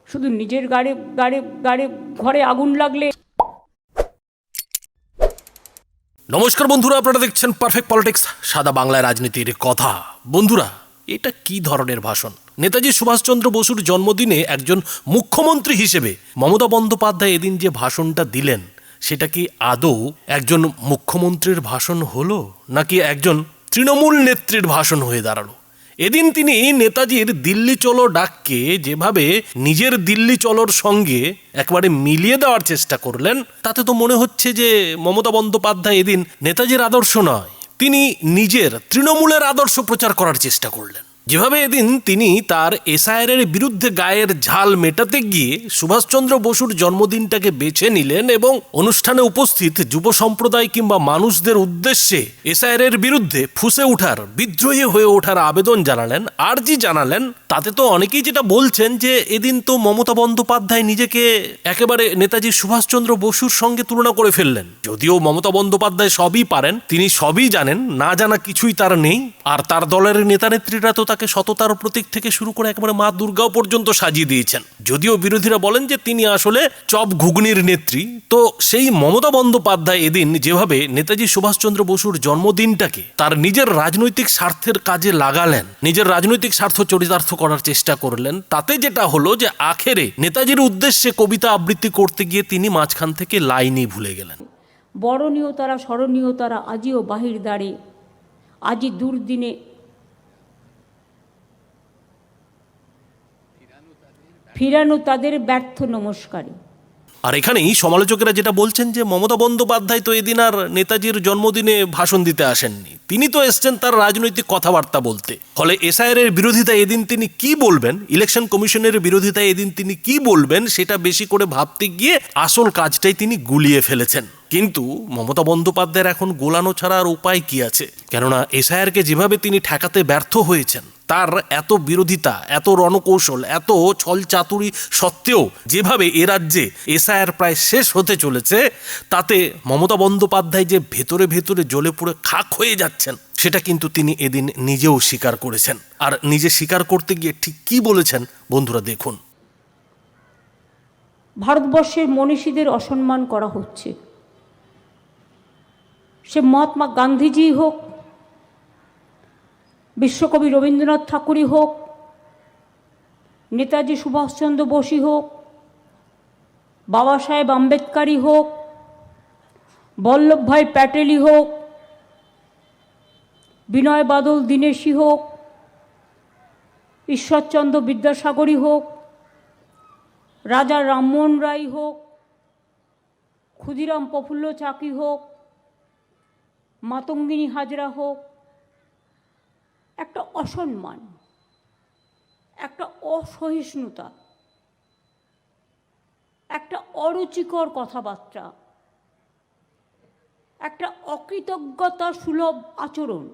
শুধু নিজের ঘরে আগুন লাগলে। নমস্কার বন্ধুরা, আপনারা দেখছেন পারফেক্ট পলিটিক্স, সাদা বাংলায় রাজনীতির কথা। বন্ধুরা, এটা কি ধরনের ভাষণ? নেতাজি সুভাষচন্দ্র বসুর জন্মদিনে একজন মুখ্যমন্ত্রী হিসেবে মমতা বন্দ্যোপাধ্যায় এদিন যে ভাষণটা দিলেন, সেটা কি আদৌ একজন মুখ্যমন্ত্রীর ভাষণ হলো, নাকি একজন তৃণমূল নেত্রীর ভাষণ হয়ে দাঁড়ালো? এদিন তিনি নেতাজির দিল্লি চলো ডাককে যেভাবে নিজের দিল্লি চলোর সঙ্গে একবারে মিলিয়ে দেওয়ার চেষ্টা করলেন, তাতে তো মনে হচ্ছে যে মমতা বন্দ্যোপাধ্যায় এদিন নেতাজির আদর্শ নয়, তিনি নিজের তৃণমূলের আদর্শ প্রচার করার চেষ্টা করলেন। যেভাবে এদিন তিনি তার এসআইআরের বিরুদ্ধে গায়ের ঝাল মেটাতে গিয়ে সুভাষচন্দ্র বসুর জন্মদিনটাকে বেছে নিলেন এবং অনুষ্ঠানে উপস্থিত যুব সম্প্রদায় কিংবা মানুষদের উদ্দেশ্যে এসআইআরের বিরুদ্ধে ফুঁসে ওঠার, বিদ্রোহী হয়ে ওঠার আবেদন জানালেন, আর্জি জানালেন, তাতে তো অনেকেই যেটা বলছেন যে এদিন তো মমতা বন্দ্যোপাধ্যায় নিজেকে একেবারে নেতাজি সুভাষচন্দ্র বসুর সঙ্গে তুলনা করে ফেললেন। যদিও মমতা বন্দ্যোপাধ্যায় সবই পারেন, তিনি সবই জানেন, না জানা কিছুই তার নেই। আর তার দলের নেতা নেত্রীরা তো তাকে সততার প্রতীক থেকে শুরু করে একেবারে মা দুর্গাও পর্যন্ত সাজিয়ে দিয়েছেন। যদিও বিরোধীরা বলেন যে তিনি আসলে চপ ঘুগনির নেত্রী। তো সেই মমতা বন্দ্যোপাধ্যায় এদিন যেভাবে নেতাজি সুভাষচন্দ্র বসুর জন্মদিনটাকে তার নিজের রাজনৈতিক স্বার্থের কাজে লাগালেন, নিজের রাজনৈতিক স্বার্থ চরিতার্থ করার চেষ্টা করলেন, তাতে যেটা হলো যে আখেরে নেতাজির উদ্দেশ্যে কবিতা আবৃত্তি করতে গিয়ে তিনি মাঝখান থেকে লাইনই ভুলে গেলেন। বরণীয় তারা, স্মরণীয় তারা, আজিও বাহির দ্বারে, আজি দুর্দিনে ফিরানো তাদের ব্যর্থ নমস্কারে। আর এখানেই সমালোচকেরা যেটা বলছেন যে মমতা বন্দ্যোপাধ্যায় তো এদিন আর নেতাজির জন্মদিনে ভাষণ দিতে আসেননি, তিনি তো এসছেন তার রাজনৈতিক কথাবার্তা বলতে। ফলে এসআইআর এর বিরোধিতায় এদিন তিনি কি বলবেন, ইলেকশন কমিশনের বিরোধিতায় এদিন তিনি কি বলবেন, সেটা বেশি করে ভাবতে গিয়ে আসল কাজটাই তিনি গুলিয়ে ফেলেছেন। কিন্তু মমতা বন্দ্যোপাধ্যায়ের এখন গোলানো ছাড়া আর উপায় কি আছে? কেননা এসআইআরকে যেভাবে তিনি ঠেকাতে ব্যর্থ হয়েছেন, তার এত বিরোধিতা, এত রণকৌশল, এত ছল চাতুরি সত্ত্বেও যেভাবে এ রাজ্যে এসআইআর প্রায় শেষ হতে চলেছে, তাতে মমতা বন্দ্যোপাধ্যায় যে ভেতরে ভেতরে জ্বলে পুড়ে খাক হয়ে যাচ্ছেন, সেটা কিন্তু তিনি এদিন নিজেও স্বীকার করেছেন। আর নিজে স্বীকার করতে গিয়ে ঠিক কি বলেছেন বন্ধুরা দেখুন। ভারতবর্ষের মনীষীদের অসম্মান করা হচ্ছে। সে মহাত্মা গান্ধীজি হোক, বিশ্বকবি রবীন্দ্রনাথ ঠাকুরই হোক, নেতাজি সুভাষচন্দ্র বসুই হোক, বাবা সাহেব আম্বেদকারই হোক, বল্লভভাই প্যাটেলই হোক, বিনয় বাদল দীনেশই হোক, ঈশ্বরচন্দ্র বিদ্যাসাগরই হোক, রাজা রামমোহন রায় হোক, ক্ষুদিরাম প্রফুল্ল চাকি হোক, মাতঙ্গিনী হাজরা হোক, একটা অসম্মান, একটা অসহিষ্ণুতা, একটা অরুচিকর কথাবার্তা, একটা অকৃতজ্ঞতা সুলভ আচরণ,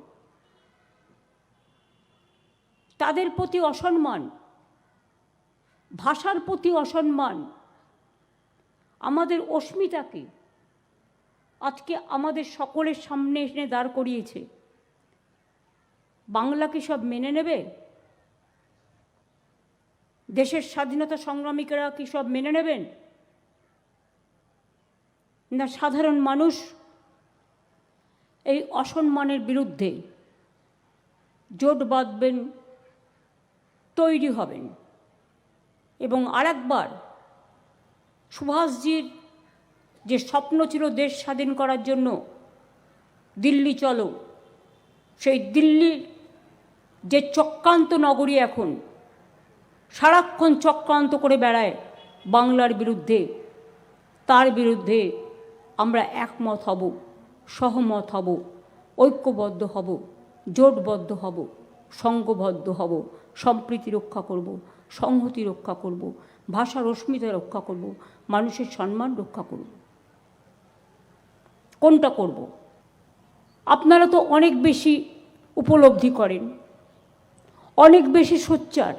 তাদের প্রতি অসম্মান, ভাষার প্রতি অসম্মান, আমাদের অস্মিতাকে আজকে আমাদের সকলের সামনে এনে দাঁড় করিয়েছে। বাংলা কি সব মেনে নেবে? দেশের স্বাধীনতা সংগ্রামীরা কি সব মেনে নেবেন? না সাধারণ মানুষ এই অসম্মানের বিরুদ্ধে জোট বাঁধবেন, তৈরি হবেন এবং আরেকবার সুভাষজির যে স্বপ্ন ছিল দেশ স্বাধীন করার জন্য, দিল্লি চলো, সেই দিল্লির যে চক্রান্ত নগরী এখন সারাক্ষণ চক্রান্ত করে বেড়ায় বাংলার বিরুদ্ধে, তার বিরুদ্ধে আমরা একমত হব, সহমত হব, ঐক্যবদ্ধ হব, জোটবদ্ধ হব, সংঘবদ্ধ হব, সম্প্রীতি রক্ষা করব, সংহতি রক্ষা করব, ভাষার অস্মিতা রক্ষা করব, মানুষের সম্মান রক্ষা করব। কোনটা করব? আপনারা তো অনেক বেশি উপলব্ধি করেন, অনেক বেশি সোচ্চার।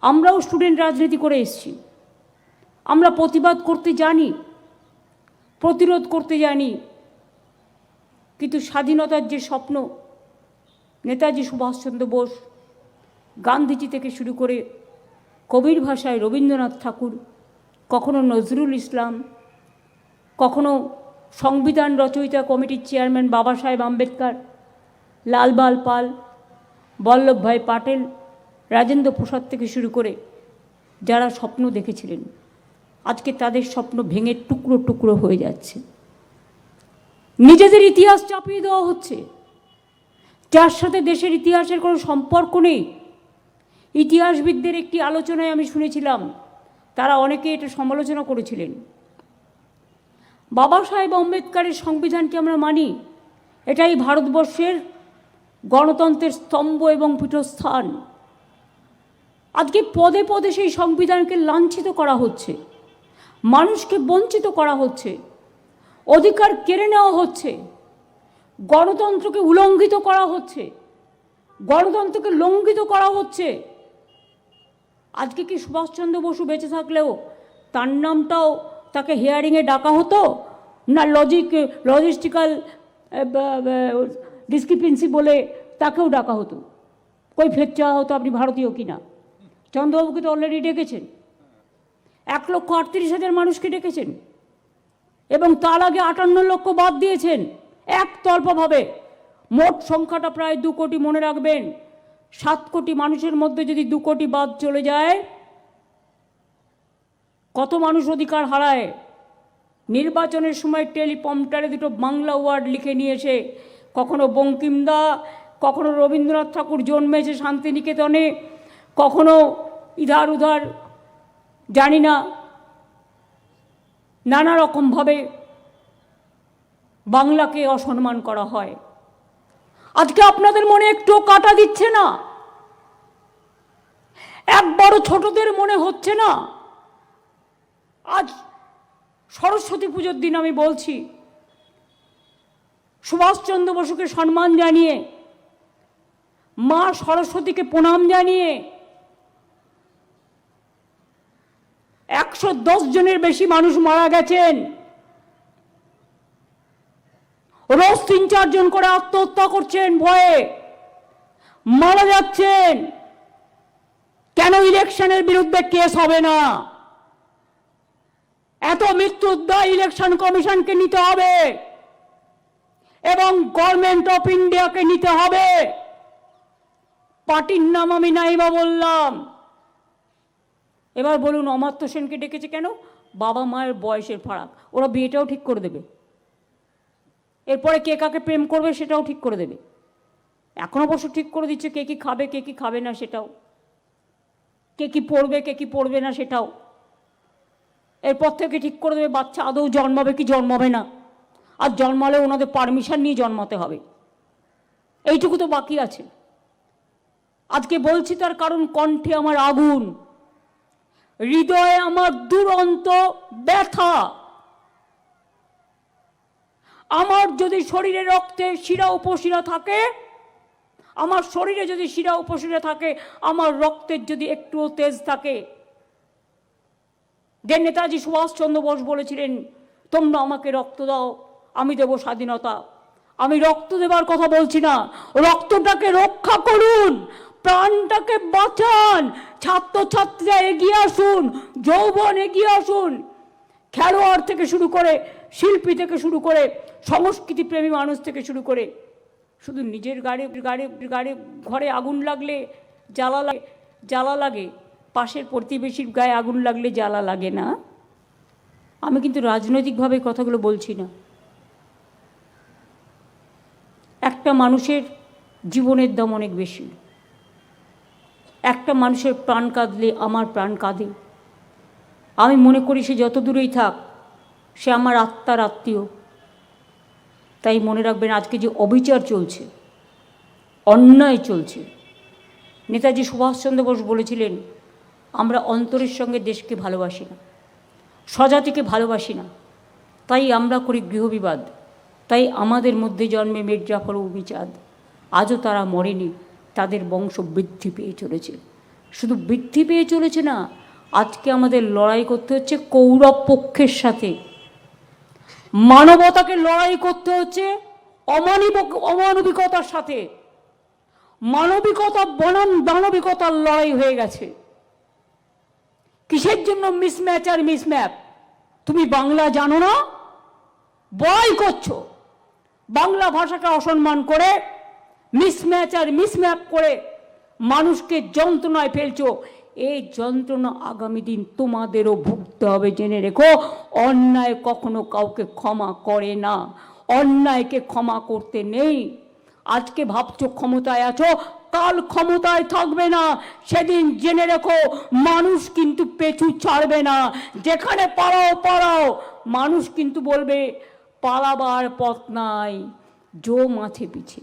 আমরাও স্টুডেন্ট রাজনীতি করে এসেছি, আমরা প্রতিবাদ করতে জানি, প্রতিরোধ করতে জানি, কিন্তু স্বাধীনতার যে স্বপ্ন নেতাজি সুভাষচন্দ্র বোস, গান্ধীজি থেকে শুরু করে কবির ভাষায় রবীন্দ্রনাথ ঠাকুর, কখনো নজরুল ইসলাম, কখনো সংবিধান রচয়িতা কমিটির চেয়ারম্যান বাবা সাহেব আম্বেদকর, লালবাল পাল, বল্লভভাই পাটেল, রাজেন্দ্র প্রসাদ থেকে শুরু করে যারা স্বপ্ন দেখেছিলেন, আজকে তাদের স্বপ্ন ভেঙে টুকরো টুকরো হয়ে যাচ্ছে। নিজেদের ইতিহাস চাপিয়ে দেওয়া হচ্ছে, যার সাথে দেশের ইতিহাসের কোনো সম্পর্ক নেই। ইতিহাসবিদদের একটি আলোচনায় আমি শুনেছিলাম, তারা অনেকে এটা সমালোচনা করেছিলেন, বাবা সাহেব আম্বেদকরের সংবিধানকে আমরা মানি, এটাই ভারতবর্ষের গণতন্ত্রের স্তম্ভ এবং পীঠস্থান। আজকে পদে পদে সেই সংবিধানকে লাঞ্ছিত করা হচ্ছে, মানুষকে বঞ্চিত করা হচ্ছে, অধিকার কেড়ে নেওয়া হচ্ছে, গণতন্ত্রকে উল্লঙ্ঘিত করা হচ্ছে, গণতন্ত্রকে লঙ্ঘিত করা হচ্ছে। আজকে কি সুভাষচন্দ্র বসু বেঁচে থাকলেও তার নামটাও তাকে হিয়ারিংয়ে ডাকা হতো না? লজিস্টিক্যাল ডিসক্রিপেন্সি বলে তাকেও ডাকা হতো, কই ফের চাওয়া হতো আপনি ভারতীয় কিনা। চন্দ্রবাবুকে তো অলরেডি ডেকেছেন, 1,38,000 মানুষকে ডেকেছেন, এবং তার আগে 58 লক্ষ বাদ দিয়েছেন একতরফাভাবে। মোট সংখ্যাটা প্রায় 2 কোটি। মনে রাখবেন, 7 কোটি মানুষের মধ্যে যদি 2 কোটি বাদ চলে যায়, কত মানুষ অধিকার হারায়। নির্বাচনের সময় টেলিপম্পটারে 2টো বাংলা ওয়ার্ড লিখে নিয়ে এসে, কখনো বঙ্কিমদা, কখনো রবীন্দ্রনাথ ঠাকুর জন্মেছে শান্তিনিকেতনে, কখনো ইধার উধার জানি না, নানা রকমভাবে বাংলাকে অসম্মান করা হয়। আজকে আপনাদের মনে একটু কাটা দিচ্ছে না? একবারও ছোটদের মনে হচ্ছে না? আজ সরস্বতী পুজোর দিন আমি বলছি, সুভাষচন্দ্র বসুকে সম্মান জানিয়ে, মা সরস্বতীকে প্রণাম জানিয়ে 110 জনের বেশি মানুষ মারা গেছেন। রোজ 3-4 জন করে আত্মহত্যা করছেন, ভয়ে মারা যাচ্ছেন। কেন ইলেকশনের বিরুদ্ধে কেস হবে না? এত মৃত্যুর দায় ইলেকশন কমিশনকে নিতে হবে এবং গভর্নমেন্ট অফ ইন্ডিয়াকে নিতে হবে। পার্টির নাম আমি নাইবা বললাম। এবার বলুন, অমর্ত্য সেনকে ডেকেছে কেন? বাবা মায়ের বয়সের ফারাক, ওরা বিয়েটাও ঠিক করে দেবে, এরপরে কে কাকে প্রেম করবে সেটাও ঠিক করে দেবে। এখন অবশ্য ঠিক করে দিচ্ছে কে কি খাবে, কে কি খাবে না সেটাও, কে কি পড়বে, কে কি পড়বে না সেটাও। এরপর থেকে ঠিক করে দেবে বাচ্চা আদৌ জন্মাবে কি জন্মাবে না, আর জন্মালে ওনাদের পারমিশন নিয়ে জন্মাতে হবে। এইটুকু তো বাকি আছে। আজকে বলছি তার কারণ কণ্ঠে আমার আগুন, হৃদয়ে আমার দুরন্ত ব্যথা। আমার যদি শরীরে রক্তে শিরা উপশিরা থাকে, আমার শরীরে যদি শিরা উপশিরা থাকে, আমার রক্তের যদি একটুও তেজ থাকে, যে নেতাজি সুভাষচন্দ্র বোস বলেছিলেন, তোমরা আমাকে রক্ত দাও, আমি দেব স্বাধীনতা। আমি রক্ত দেবার কথা বলছি না, রক্তটাকে রক্ষা করুন, প্রাণটাকে বাঁচান। ছাত্রছাত্রীরা এগিয়ে আসুন, যৌবন এগিয়ে আসুন, খেলোয়াড় থেকে শুরু করে, শিল্পী থেকে শুরু করে, সংস্কৃতি প্রেমী মানুষ থেকে শুরু করে। শুধু নিজের গাড়ি ঘরে আগুন লাগলে জ্বালা লাগে, পাশের প্রতিবেশীর গায়ে আগুন লাগলে জ্বালা লাগে না। আমি কিন্তু রাজনৈতিকভাবে কথাগুলো বলছি না। একটা মানুষের জীবনের দাম অনেক বেশি। একটা মানুষের প্রাণ কাঁদলে আমার প্রাণ কাঁদে। আমি মনে করি সে যত দূরেই থাক, সে আমার আত্মার আত্মীয়। তাই মনে রাখবেন, আজকে যে অবিচার চলছে, অন্যায় চলছে, নেতাজি সুভাষচন্দ্র বোস বলেছিলেন, আমরা অন্তরের সঙ্গে দেশকে ভালোবাসি না, স্বজাতিকে ভালোবাসি না, তাই আমরা করি গৃহবিবাদ। তাই আমাদের মধ্যে জন্মে মীর জাফর ও বিচাদ, আজও তারা মরেনি, তাদের বংশ বৃদ্ধি পেয়ে চলেছে। শুধু বৃদ্ধি পেয়ে চলেছে না, আজকে আমাদের লড়াই করতে হচ্ছে কৌরব পক্ষের সাথে, মানবতাকে লড়াই করতে হচ্ছে অমানবিকতার সাথে। মানবিকতা বনাম দানবিকতার লড়াই হয়ে গেছে। কিসের জন্য মিসম্যাচ আর মিসম্যাপ? তুমি বাংলা জানো না, বড়াই করছো, বাংলা ভাষাকে অসম্মান করে মিসম্যাচ আর মিসম্যাপ করে মানুষকে যন্ত্রণায় ফেলছো। এই যন্ত্রণা আগামী দিন তোমাদেরও ভুগতে হবে, জেনে রেখো। অন্যায় কখনো কাউকে ক্ষমা করে না, অন্যায়কে ক্ষমা করতে নেই। আজকে ভাবছো ক্ষমতায় আছো, কাল ক্ষমতায় থাকবে না, সেদিন জেনে রেখো মানুষ কিন্তু পেছু ছাড়বে না। যেখানে পালাও, মানুষ কিন্তু বলবে পালাবার পথ নাই, জো মাছে পিছে।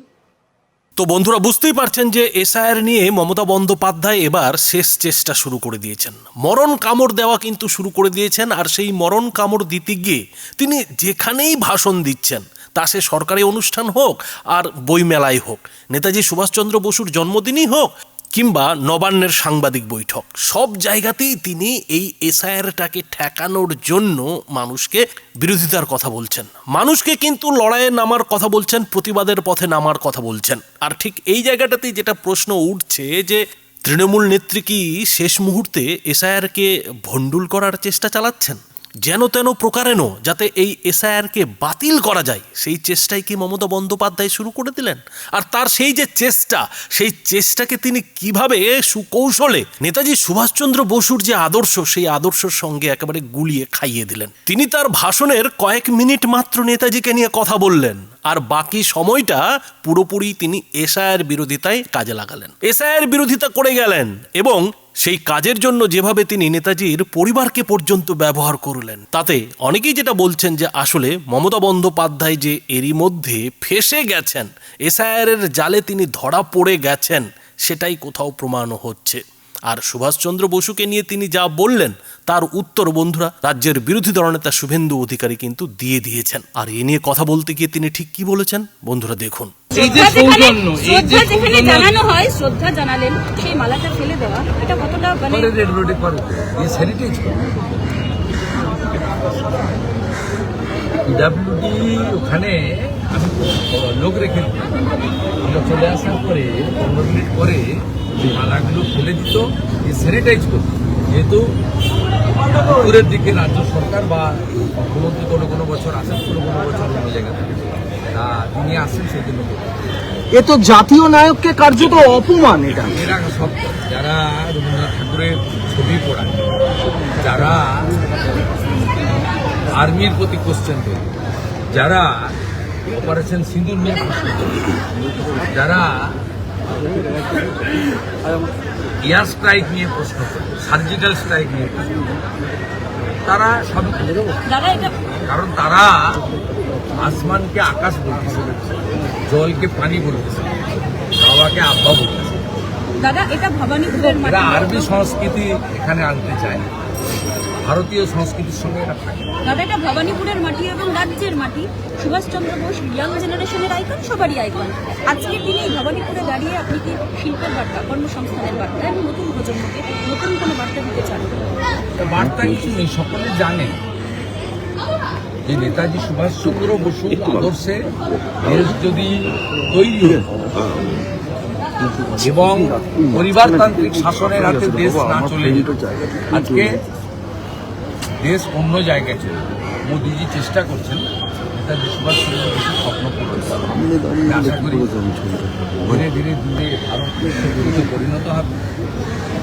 তো বন্ধুরা, বুঝতেই পারছেন যে এসআইআর নিয়ে মমতা বন্দ্যোপাধ্যায় এবার শেষ চেষ্টা শুরু করে দিয়েছেন। মরণ কামড় দেওয়া কিন্তু শুরু করে দিয়েছেন। আর সেই মরণ কামড় দিতে গিয়ে তিনি যেখানেই ভাষণ দিচ্ছেন, তা সে সরকারি অনুষ্ঠান হোক আর বইমেলাই হোক, নেতাজি সুভাষচন্দ্র বসুর জন্মদিনই হোক কিংবা নবান্নের সাংবাদিক বৈঠক, সব জায়গাতেই তিনি এই এসআইআরটাকে ঠেকানোর জন্য মানুষকে বিরোধিতার কথা বলছেন, মানুষকে কিন্তু লড়াইয়ে নামার কথা বলছেন, প্রতিবাদের পথে নামার কথা বলছেন। আর ঠিক এই জায়গাটাতেই যেটা প্রশ্ন উঠছে যে তৃণমূল নেত্রী কি শেষ মুহূর্তে এসআইআরকে ভণ্ডুল করার চেষ্টা চালাচ্ছেন, যেন তেন প্রকারেণ যাতে এই এসআইআরকে বাতিল করা যায়, সেই চেষ্টাই কি মমতা বন্দ্যোপাধ্যায় শুরু করে দিলেন? আর তার সেই যে চেষ্টা, সেই চেষ্টাকে তিনি কিভাবে সুকৌশলে নেতাজি সুভাষচন্দ্র বসুর যে আদর্শ, সেই আদর্শের সঙ্গে একেবারে গুলিয়ে খাইয়ে দিলেন। তিনি তার ভাষণের কয়েক মিনিট মাত্র নেতাজিকে নিয়ে কথা বললেন, আর বাকি সময়টা পুরোপুরি তিনি এসআইআর বিরোধিতায় কাজে লাগালেন, এসআইআর বিরোধিতা করে গেলেন। এবং সেই কাজের জন্য যেভাবে তিনি নেতাজির পরিবারকে পর্যন্ত ব্যবহার করলেন, তাতে অনেকেই যেটা বলছেন যে আসলে মমতা বন্দ্যোপাধ্যায় যে এরই মধ্যে ফেঁসে গেছেন, এসআইআরের জালে তিনি ধরা পড়ে গেছেন, সেটাই কোথাও প্রমাণ হচ্ছে। আর সুভাষচন্দ্র বসুকে নিয়ে তিনি যা বললেন, তার উত্তর বন্ধুরা রাজ্যের বিরোধী দলনেতা শুভেন্দু অধিকারী কিন্তু দিয়ে দিয়েছেন। আর এ নিয়ে কথা বলতে গিয়ে তিনি ঠিক কি বলেছেন বন্ধুরা দেখুন। যেখানে জানানো হয়, শ্রদ্ধা জানালেন, সেই মালাটা ফেলে দেওয়া, এটা কতটা মানে পিডাব্লিউডি ওখানে আমি লোক রেখে আমরা চলে আসার পরে 15 মিনিট পরে মালাগুলো ফেলে দিত, স্যানিটাইজ করত। যেহেতু দূরের দিকে রাজ্য সরকার বা মুখ্যমন্ত্রী কোনো বছর আসেন, কোনো বছর অন্য জায়গা থেকে তা তিনি আসেন, সেই জন্য এ তো জাতীয় নায়ককে কার্যত অপমান। এটা এরা সব যারা রবীন্দ্রনাথ ঠাকুরের ছবি পড়ায়, যারা আর্মির প্রতি কোশ্চেন করে, যারা অপারেশন সিঁদুর নিয়ে প্রশ্ন করে, যারা এয়ার স্ট্রাইক নিয়ে প্রশ্ন করে, সার্জিক্যাল স্ট্রাইক নিয়ে প্রশ্ন করে, তারা সব, কারণ তারা আসমানকে আকাশ বলতেছে, জলকে পানি বলতেছে, বাবাকে আব্বা বলতেছে। এরা আরবি সংস্কৃতি এখানে আনতে চায়, ভারতীয় সংস্কৃতির সঙ্গে এটা থাকে। দাদা, এটা ভবানীপুরের মাটি এবং রাজ্যের মাটি। সুভাষচন্দ্র বোস ইয়াং জেনারেশনের আইকন, সবারই আইকন। আজকে তিনি ভবানীপুরে দাঁড়িয়ে আপনি কি শিল্পের বার্তা, কর্মসংস্থানের বার্তা এবং নতুন প্রজন্মকে নতুন কোনো বার্তা দিতে চান? বার্তা কিছু নেই, সকলে জানে যে নেতাজি সুভাষচন্দ্র বসুর আদর্শে দেশ যদি তৈরি এবং পরিবারতান্ত্রিক শাসনের হাতে দেশ না চলে যেত, আজকে দেশ অন্য জায়গায় চলে। মোদীজি চেষ্টা করছেন নেতাজি সুভাষচন্দ্র বসুর স্বপ্ন পূরণ করা। আশা করি ধীরে ধীরে দূরে ভারত পরিণত হবে।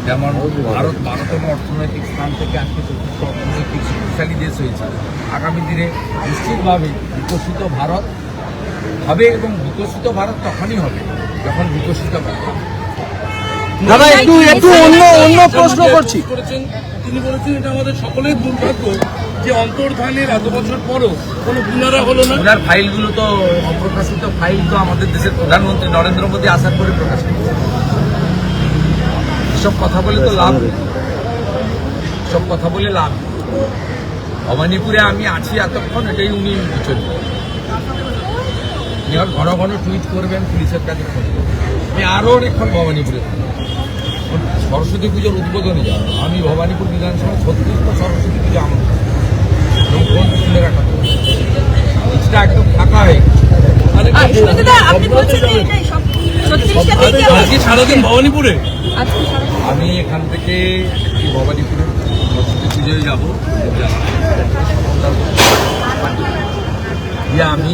যেমন ভারত 12তম অর্থনৈতিক স্থান থেকে আজকে 4র্থ অর্থনৈতিক শক্তিশালী দেশ হয়েছে। আগামী দিনে নিশ্চিতভাবে বিকশিত ভারত হবে, এবং বিকশিত ভারত তখনই হবে যখন বিকশিত ভারত। দাদা একটু অন্য প্রশ্ন করছি। তিনি বলেছেন এটা আমাদের সকলের দুর্ভাগ্য যে অন্তর্ধানের এত বছর পরও কোনো পুনরা হলো না। ওনার ফাইলগুলো তো অপ্রকাশিত ফাইল, তো আমাদের দেশের প্রধানমন্ত্রী নরেন্দ্র মোদী আসার পরে প্রকাশিত। এসব কথা বলে তো লাভ নেই, সব কথা বলে লাভ নেই। ভবানীপুরে আমি আছি এতক্ষণ, এটাই উনি বিচলিত। ঘন ঘন টুইট করবেন, পুলিশের কাছে ফোন করবেন। আমি আরও অনেকক্ষণ ভবানীপুরে সরস্বতী পুজোর উদ্বোধনে যাব। আমি ভবানীপুর বিধানসভা 36 সরস্বতী পুজো আমন্ত্রণ এবং ফোন তুলে রাখা, এটা একদম ফাঁকা হয়ে সারাদিন ভবানীপুরে। আমি এখান থেকে ভবানীপুরের যাব আমি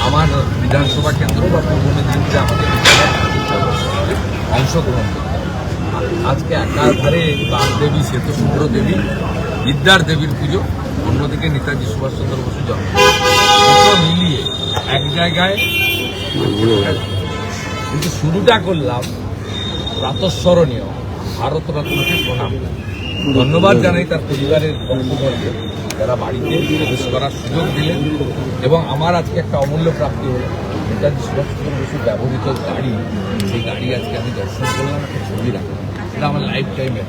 আমার বিধানসভা কেন্দ্র বা পূর্ব মেদিনীপুরে আমাদের অংশগ্রহণ করতাম। আজকে একাধারে বাগদেবী শ্বেতশুভ্র দেবী বিদ্যার দেবীর পুজো, অন্যদিকে নেতাজি সুভাষচন্দ্র বসু জন্ম, দুটো মিলিয়ে এক জায়গায়। কিন্তু শুরুটা করলাম প্রাতঃস্মরণীয় ভারতরত্নকে প্রণাম করে। ধন্যবাদ জানাই তার পরিবারের বন্ধুবর্গকে যারা বাড়িতে প্রবেশ করার সুযোগ দিলেন, এবং আমার আজকে একটা অমূল্য প্রাপ্তি হলো নেতাজি সুভাষচন্দ্র বসুর ব্যবহৃত গাড়ি, সেই গাড়ি আজকে আমি দর্শন করলাম, একটা ছবি রাখলাম, এটা আমার লাইফ টাইমের।